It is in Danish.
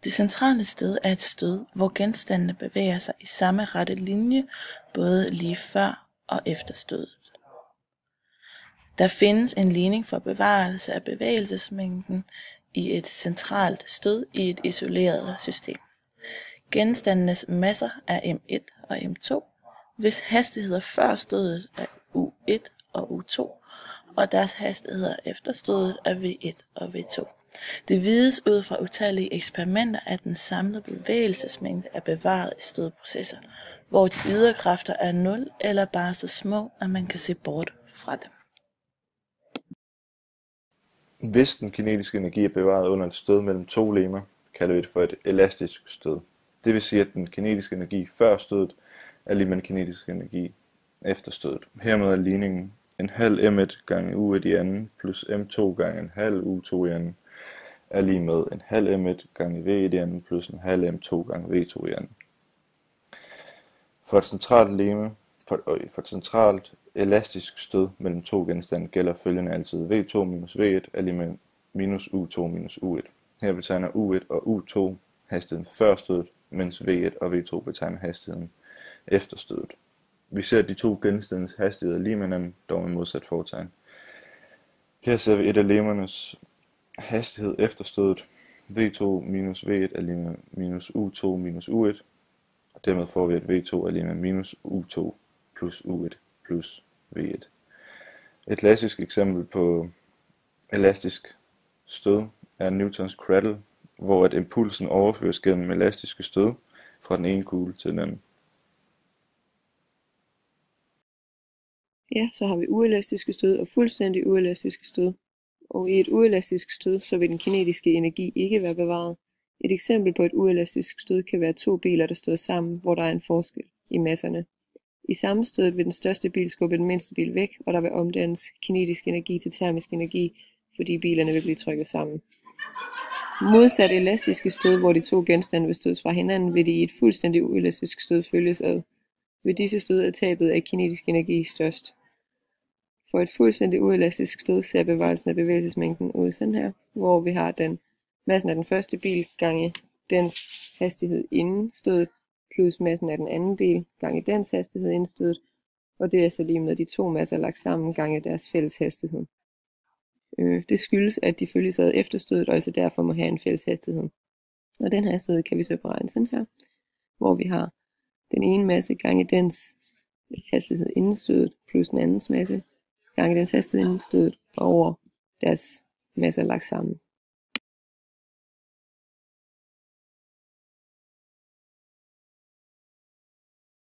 Det centrale stød er et stød, hvor genstandene bevæger sig i samme rette linje, både lige før og efter stødet. Der findes en ligning for bevarelse af bevægelsesmængden i et centralt stød i et isoleret system. Genstandenes masser er m1 og m2, hvis hastigheder før stødet er u1 og u2, og deres hastigheder efter stødet er v1 og v2. Det vides ud fra utallige eksperimenter, at den samlede bevægelsesmængde er bevaret i stødprocesser, hvor de ydre kræfter er 0 eller bare så små, at man kan se bort fra dem. Hvis den kinetiske energi er bevaret under et stød mellem to legemer, kalder vi det for et elastisk stød. Det vil sige, at den kinetiske energi før stødet er lige med den kinetiske energi efter stødet. Hermed er ligningen en halv m1 gange u1 i anden plus m2 gange en halv u2 i anden er lige med en halv m1 gange v1 i anden plus en halv m2 gange v2 i anden. For et centralt elastisk stød mellem to genstande gælder følgende altid: v2 minus v1 er lige med minus u2 minus u1. Her betegner u1 og u2 hastigheden før stødet, mens v1 og v2 betegner hastigheden efter stødet. Vi ser de to genstandes hastigheder lige med hinanden, dog med modsat fortegn. Her ser vi et af legemernes hastighed efter stødet. v2 minus v1 er lige med minus u2 minus u1, og dermed får vi, at v2 er lige med minus u2 plus u1 plus v1. Et klassisk eksempel på elastisk stød er Newtons cradle, hvor at impulsen overføres gennem elastiske stød fra den ene kugle til den anden. Ja, så har vi uelastiske stød og fuldstændig uelastiske stød. Og i et uelastisk stød, så vil den kinetiske energi ikke være bevaret. Et eksempel på et uelastisk stød kan være to biler, der støder sammen, hvor der er en forskel i masserne. I sammenstødet vil den største bil skubbe den mindste bil væk, og der vil omdannes kinetisk energi til termisk energi, fordi bilerne vil blive trykket sammen. Modsat elastiske stød, hvor de to genstande vil stødes fra hinanden, vil de i et fuldstændig uelastisk stød følges ad. Ved disse stød er tabet af kinetisk energi størst. For et fuldstændig uelastisk stød ser bevarelsen af bevægelsesmængden ud sådan her, hvor vi har massen af den første bil gange dens hastighed inden stødet, plus massen af den anden bil gange dens hastighed inden stødet, og det er så lige med de to masser lagt sammen gange deres fælles hastighed. Det skyldes, at de følges ad efter stødet, og altså derfor må have en fælles hastighed. Og den hastighed kan vi så beregne sådan her, hvor vi har den ene masse gange dens hastighed inden stødet, plus den andens masse gange dens hastighed inden stødet over deres masser lagt sammen.